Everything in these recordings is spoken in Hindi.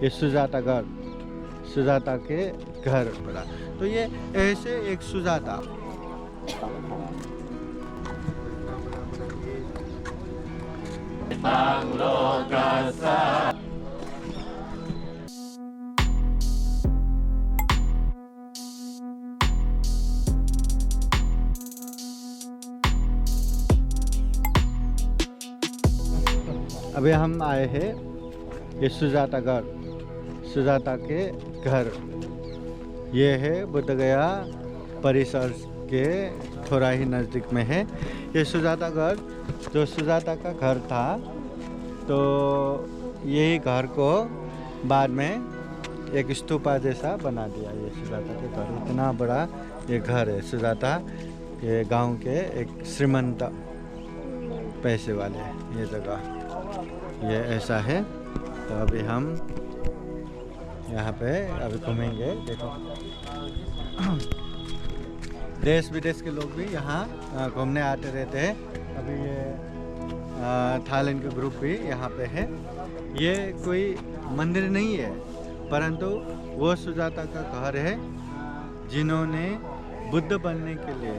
ये सुजाता के घर पड़ा। तो ये ऐसे एक सुजाता अभी हम आए हैं ये सुजाता के घर। ये है बुद्धगया परिसर के थोड़ा ही नज़दीक में है ये सुजाता घर। जो सुजाता का घर था तो यही घर को बाद में एक स्तूपा जैसा बना दिया। ये सुजाता के घर इतना बड़ा ये घर है। सुजाता ये गांव के एक श्रीमंत पैसे वाले ये जगह ये ऐसा है। तो अभी हम यहाँ पे अभी घूमेंगे। देखो देश विदेश के लोग भी यहाँ घूमने आते रहते हैं। अभी ये थाईलैंड के ग्रुप भी यहाँ पे है। ये कोई मंदिर नहीं है परंतु वो सुजाता का घर है जिन्होंने बुद्ध बनने के लिए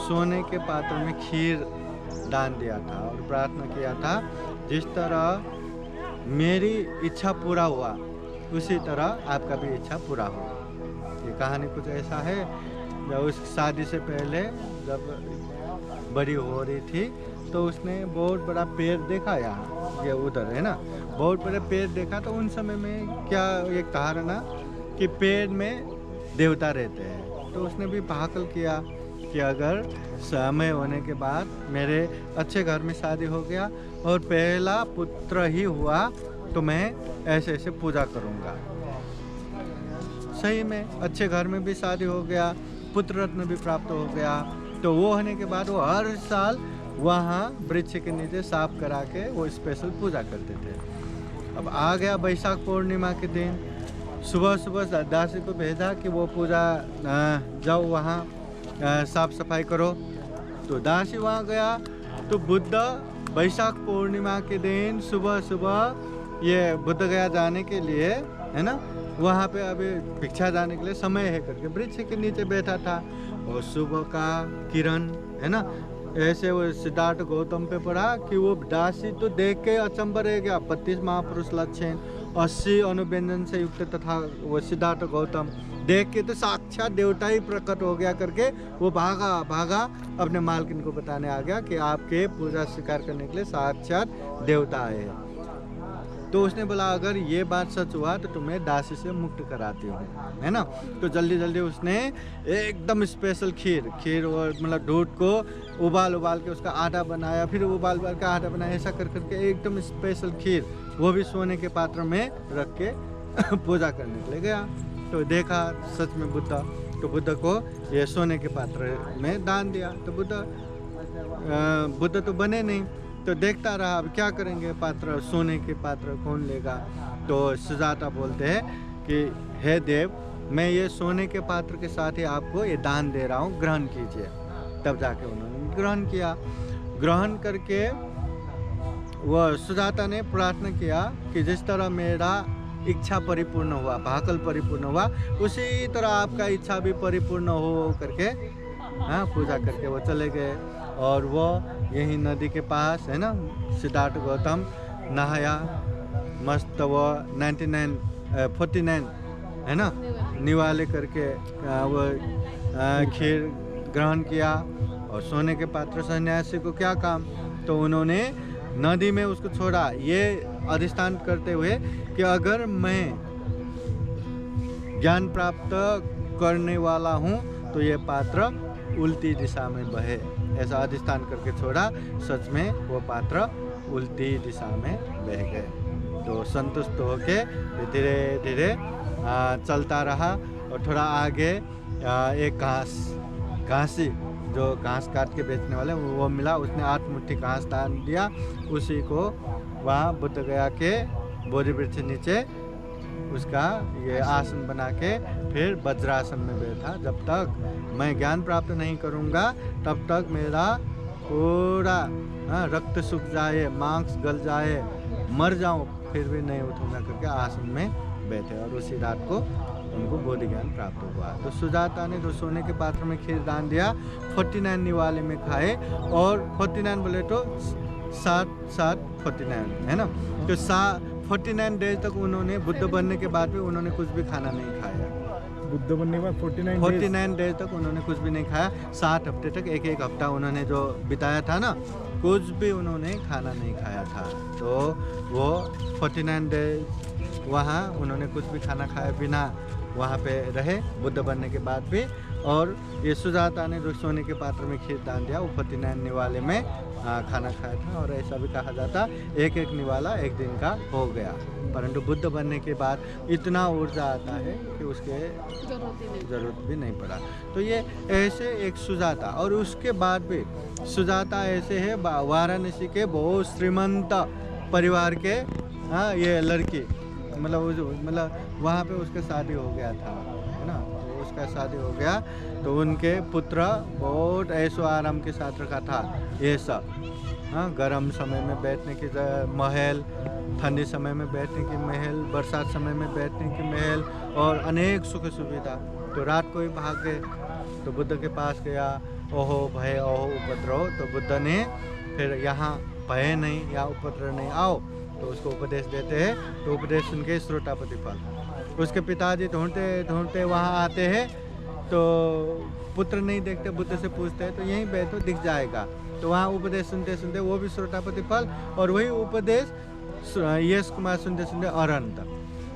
सोने के पात्र में खीर दान दिया था और प्रार्थना किया था जिस तरह मेरी इच्छा पूरा हुआ उसी तरह आपका भी इच्छा पूरा हो। ये कहानी कुछ ऐसा है। जब उस शादी से पहले जब बड़ी हो रही थी तो उसने बहुत बड़ा पेड़ देखा। यहाँ ये उधर है ना, बहुत बड़ा पेड़ देखा। तो उन समय में क्या एक धारणा कि पेड़ में देवता रहते हैं। तो उसने भी भाकल किया कि अगर समय होने के बाद मेरे अच्छे घर में शादी हो गया और पहला पुत्र ही हुआ तो मैं ऐसे ऐसे पूजा करूँगा। सही में अच्छे घर में भी शादी हो गया, पुत्र रत्न भी प्राप्त हो गया। तो वो होने के बाद वो हर साल वहाँ वृक्ष के नीचे साफ करा के वो स्पेशल पूजा करते थे। अब आ गया बैसाख पूर्णिमा के दिन, सुबह सुबह दासी को भेजा कि वो पूजा जाओ वहाँ साफ सफाई करो। तो दासी वहाँ गया तो बुद्ध बैसाख पूर्णिमा के दिन सुबह सुबह ये बुद्ध गया जाने के लिए है ना, वहाँ पे अभी भिक्षा जाने के लिए समय है करके वृक्ष के नीचे बैठा था। और सुबह का किरण है ना ऐसे वो सिद्धार्थ गौतम पे पड़ा कि वो दासी तो देख के अचंभा रह गया। 32 महापुरुष लक्षण 80 अनुव्यंजन से युक्त तथा वो सिद्धार्थ गौतम देख के तो साक्षात देवता ही प्रकट हो गया करके वो भागा अपने मालकिन को बताने आ गया कि आपके पूजा स्वीकार करने के लिए साक्षात देवता आए हैं। तो उसने बोला अगर ये बात सच हुआ तो तुम्हें दासी से मुक्त कराती हूँ, है ना। तो जल्दी जल्दी उसने एकदम स्पेशल खीर और मतलब दूध को उबाल के उसका आटा बनाया, फिर उबाल के आटा बनाया, ऐसा कर करके एकदम स्पेशल खीर वो भी सोने के पात्र में रख के पूजा करने के लिए गया। तो देखा सच में बुद्ध को ये सोने के पात्र में दान दिया। तो बुद्ध तो बने नहीं तो देखता रहा अब क्या करेंगे, पात्र सोने के पात्र कौन लेगा। तो सुजाता बोलते हैं कि हे देव मैं ये सोने के पात्र के साथ ही आपको ये दान दे रहा हूँ, ग्रहण कीजिए। तब जाके उन्होंने ग्रहण किया। ग्रहण करके वह सुजाता ने प्रार्थना किया कि जिस तरह मेरा इच्छा परिपूर्ण हुआ, भाकल परिपूर्ण हुआ, उसी तरह आपका इच्छा भी परिपूर्ण हो करके पूजा करके वो चले गए। और वो यही नदी के पास है ना सिद्धार्थ गौतम नहाया मस्त। वो 49 है ना निवाले करके वो खीर ग्रहण किया। और सोने के पात्र सन्यासी को क्या काम, तो उन्होंने नदी में उसको छोड़ा ये अधिष्ठान करते हुए कि अगर मैं ज्ञान प्राप्त करने वाला हूँ तो ये पात्र उल्टी दिशा में बहे, ऐसा अधिष्ठान करके छोड़ा। सच में वो पात्र उल्टी दिशा में बह गए। तो संतुष्ट होके धीरे धीरे चलता रहा। और थोड़ा आगे एक घासी जो घास काट के बेचने वाले वो मिला। उसने 8 मुट्ठी घास दान दिया। उसी को वहाँ बुद्ध गया के बोधि वृक्ष नीचे उसका ये आसन बना के फिर वज्रासन में बैठा। जब तक मैं ज्ञान प्राप्त नहीं करूँगा तब तक मेरा पूरा रक्त सूख जाए, मांस गल जाए, मर जाऊँ फिर भी नहीं उठूँगा करके आसन में बैठे और उसी रात को उनको बोधि ज्ञान प्राप्त हुआ। तो सुजाता ने जो सोने के पात्र में खीर दान दिया 49 निवाले में खाए, और 49 बोले तो 7 है ना। तो 49 डेज तक उन्होंने बुद्ध बनने के बाद भी उन्होंने कुछ भी खाना नहीं खाया। बुद्ध बनने के बाद 49 डेज तक उन्होंने कुछ भी नहीं खाया। 7 हफ्ते तक, एक हफ्ता उन्होंने जो बिताया था ना, कुछ भी उन्होंने खाना नहीं खाया था। तो वो 49 डेज वहाँ उन्होंने कुछ भी खाना खाया बिना वहाँ पे रहे बुद्ध बनने के बाद भी। और ये सुजाता ने जो सोने के पात्र में खीर दान दिया वो 49 निवाले में खाना खाया था। और ऐसा भी कहा जाता एक निवाला एक दिन का हो गया। परंतु बुद्ध बनने के बाद इतना ऊर्जा आता है कि उसके ज़रूरत भी नहीं पड़ा। तो ये ऐसे एक सुजाता, और उसके बाद भी सुजाता ऐसे है वाराणसी के बहुत श्रीमंत परिवार के ये लड़की, मतलब वहाँ पे उसका शादी हो गया था, है ना। तो उसका शादी हो गया तो उनके पुत्र बहुत ऐशो आराम के साथ रखा था। ये सब गर्म समय में बैठने की महल, ठंडी समय में बैठने की महल, बरसात समय में बैठने की महल, और अनेक सुख सुविधा। तो रात को ही भाग गए तो बुद्ध के पास गया, ओहो भय ओहो उपद्रव। तो बुद्ध ने फिर यहाँ भय नहीं या उपद्रव नहीं, आओ। तो उसको उपदेश देते हैं। तो उपदेश सुन के श्रोतापति फल। उसके पिताजी ढूंढते ढूंढते वहाँ आते हैं तो पुत्र नहीं देखते, बुद्ध से पूछते हैं तो यहीं बैठो दिख जाएगा। तो वहाँ उपदेश सुनते सुनते वो भी श्रोतापति फल, और वही उपदेश यश कुमार सुनते सुनते अरंत।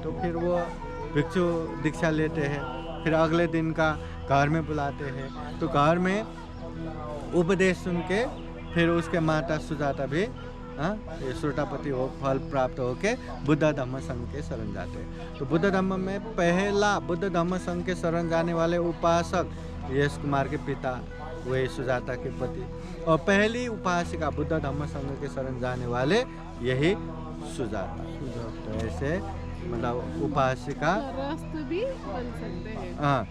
तो फिर वो भिक्षु दीक्षा लेते हैं। फिर अगले दिन का घर में बुलाते हैं। तो घर में उपदेश सुन के फिर उसके माता सुजाता भी श्रोतापति हो फल प्राप्त होके बुद्ध धम्म संघ के शरण जाते हैं। तो बुद्ध धम्म में पहला बुद्ध धम्म संघ के शरण जाने वाले उपासक यश कुमार के पिता, वही सुजाता के पति, और पहली उपासिका बुद्ध धम्म संघ के शरण जाने वाले यही सुजाता। तो ऐसे मतलब उपासिका भी बन सकते हैं। हाँ,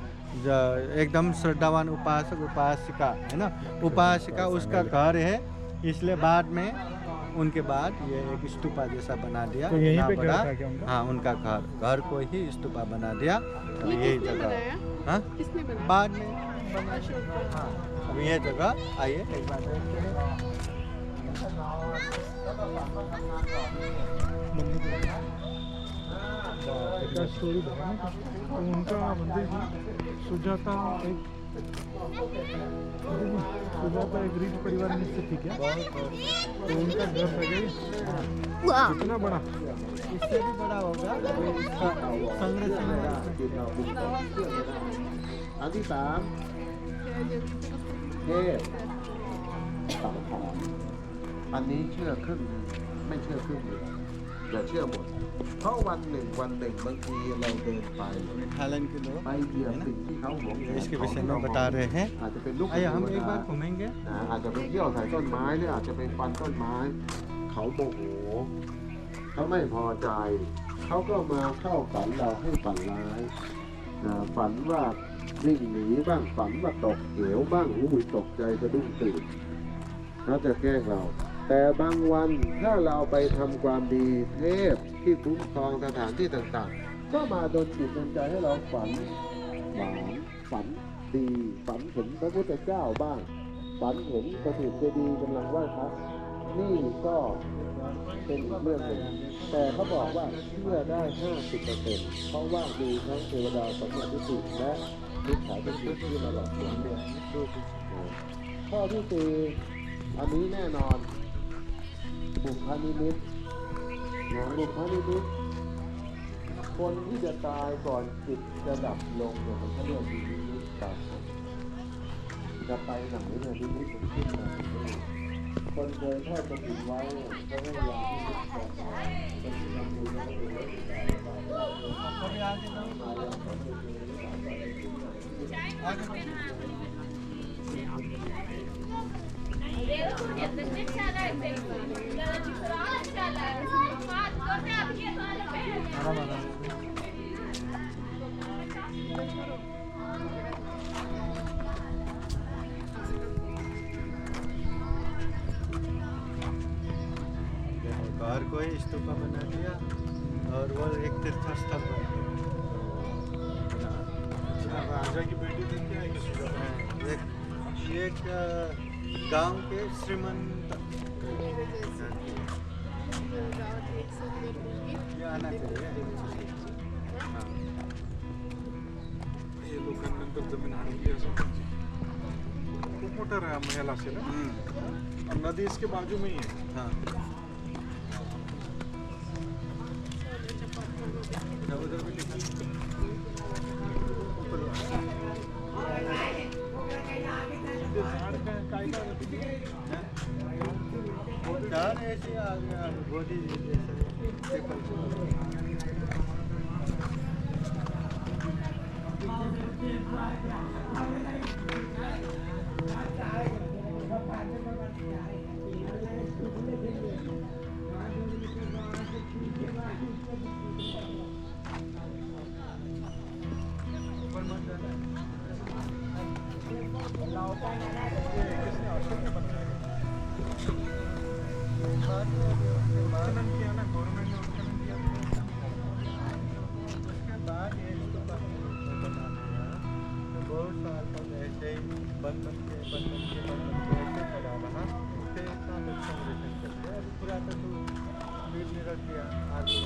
एकदम श्रद्धावान उपासक उपासिका, है ना। उपासिका उसका घर है, इसलिए बाद में उनके बाद ये एक स्तूपा जैसा बना दिया। तो यहीं पे बड़ा, घर था क्या उनका? हाँ, उनका घर को ही स्तूपा बना दिया। तो यही जगह, हाँ, किसने बनाया? बाद में बना। हाँ, अब ये जगह आइए एक बार का स्टोरी बताना। तो उनका मंदिर सुजाता एक गरीब परिवार में स्थित थी क्या? तो उनका घर था क्या? कितना बड़ा? इससे भी बड़ा होगा।อันนี้เชื่อครึ่งหนึ่งไม่เชื่อครึ่งหนึ่งอย่าเชื่อหมดเพราะวันหนึ่งบางทีเราเดินไป थाईलैंड के लोग ไปเหยียบสิ่งที่เขาหวงแหน इसके विषय में बता रहे हैं। อาจจะเป็นลูก आइए हम เทว एक ดา बार घूमेंगे। อาจจะเป็นเที่ยวใส่ต้นไม้หรืออาจจะเป็นฟันต้นไม้เขาโมโหเขาไม่พอใจเขาก็มาเข้าฝันเราให้ฝันร้ายฝันว่าวิ่งหนีบ้างฝันว่าตกเหวบ้างอุ้ยตกใจสะดุ้งตื่นเขาจะแกล้งเรา แต่บางวันถ้าเราไปทำความดีเทพที่คุ้มครองสถานที่ต่างๆก็มาดลจิตดลใจให้เราฝันหวานฝันดีฝันเห็นพระพุทธเจ้าบ้างฝันเห็นประสิทธิ์เจดีย์กำลังไหว้พระนี่ก็เป็นอีกเรื่องหนึ่งแต่เขาบอกว่าเชื่อได้ 50% เพราะว่ามีทั้งเทวดาสัมมาทิฏฐิและมิจฉาทิฏฐิที่มาหลอกลวงเนี่ยข้อที่สี่อันนี้แน่นอนบุพนิมิตบุพนิมิตคนที่จะตายก่อนจิตจะดับลงเนี่ยมันก็เรียกนิมิตตายจะไปไหนเนี่ยนิมิตมันขึ้นมาคนเคยทอดกระถิ่นไว้ก็ให้ยาที่มิตก่อนจะทำบุญแล้วघर को ही स्तूपा बना दिया और वो एक तीर्थ स्थल बना एक गांव के श्रीमंत मेरे जैसे गाँव एक सुंदर मूवी ये आना चाहिए। हाँ। हे लोकांनंतर जमीन हाणली असं म्हणजे खूप मोठा महल असेल ना? और नदी इसके बाजू में ही है। हाँ। सोन्याच्या पात्रामध्ये उधर भी लिखा है। ते झाड काय होतं ते? वो झाड़ ऐसे आ गया बोधी जैसे पेपर उत्खनन किया ना, गवर्नमेंट ने उत्खनन किया। उसके बाद ये इसको बना दिया। तो बहुत साल तक ऐसे ही बन के ऐसे पड़ा रहा। फिर इतना नुकसान रिटर्न कर दिया। अभी पूरा तो बीच में रख दिया आगे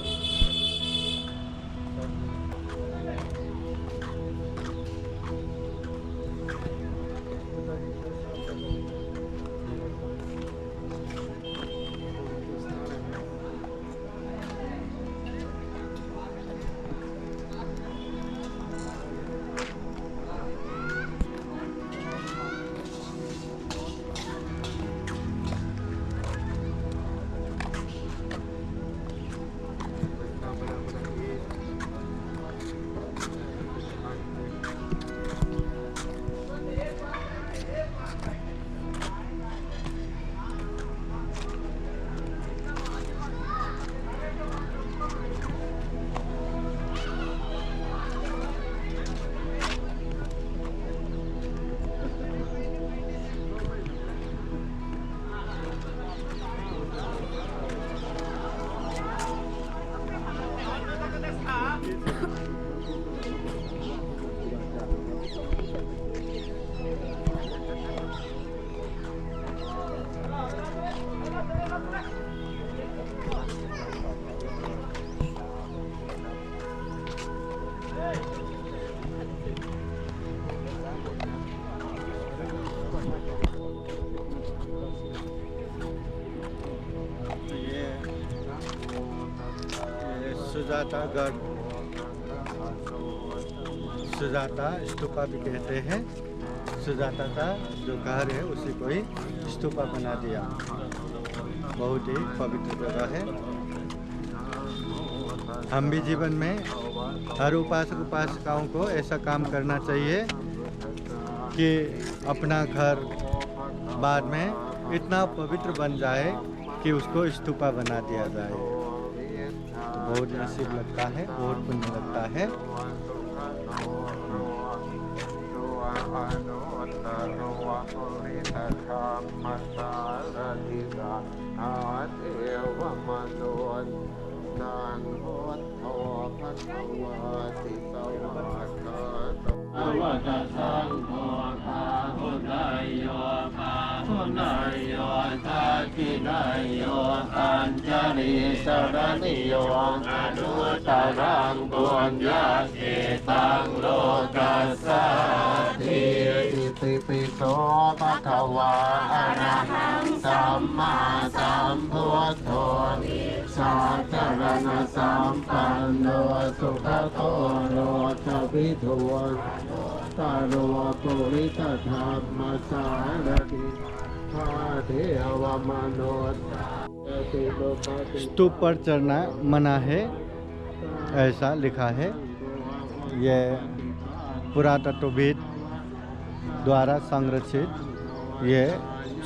सुजाता गढ़, सुजाता स्तूपा भी कहते हैं। सुजाता का जो घर है उसी को ही स्तूपा बना दिया। बहुत ही पवित्र जगह है। हम भी जीवन में हर उपासक उपासिकाओं को ऐसा काम करना चाहिए कि अपना घर बाद में इतना पवित्र बन जाए कि उसको स्तूपा बना दिया जाए। तो बहुत नसीब लगता है, बहुत पुण्य लगता है।ปิโสภะคะวะอะระหังสัมมาสัมพุทโธสัจจรณะสัมปันโนสุขโตโรจวิทูตโรปุริตธรรมสารถิพาเทวมนุษย์ स्तूप पर चढ़ना मना है, ऐसा लिखा है। यह पुरातत्वविद द्वारा संरक्षित ये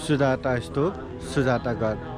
सुजाता स्तूप, सुजातागढ़।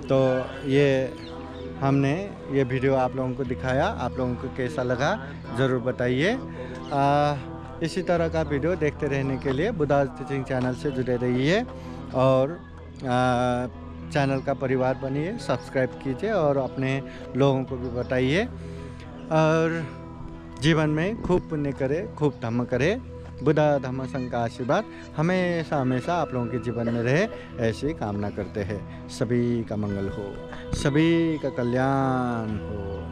तो ये हमने ये वीडियो आप लोगों को दिखाया, आप लोगों को कैसा लगा ज़रूर बताइए। इसी तरह का वीडियो देखते रहने के लिए बुद्धा टीचिंग चैनल से जुड़े रहिए और चैनल का परिवार बनिए, सब्सक्राइब कीजिए और अपने लोगों को भी बताइए और जीवन में खूब पुण्य करे, खूब धम्म करे। बुद्धा धम्म संघ का आशीर्वाद हमेशा हमेशा आप लोगों के जीवन में रहे, ऐसी कामना करते हैं। सभी का मंगल हो, सभी का कल्याण हो।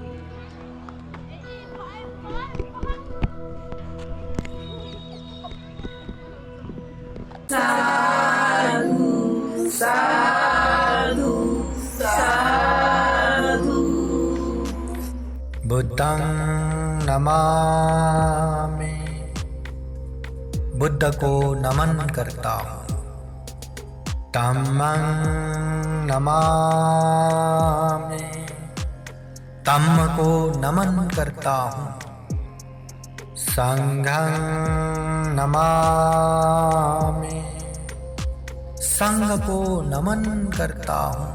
साधु साधु साधु। बुद्धं नमामि, बुद्ध को नमन करता हूँ। धम्मं नमामि, धम्म को नमन करता हूँ। संघं नमामि, संघ को नमन करता हूँ।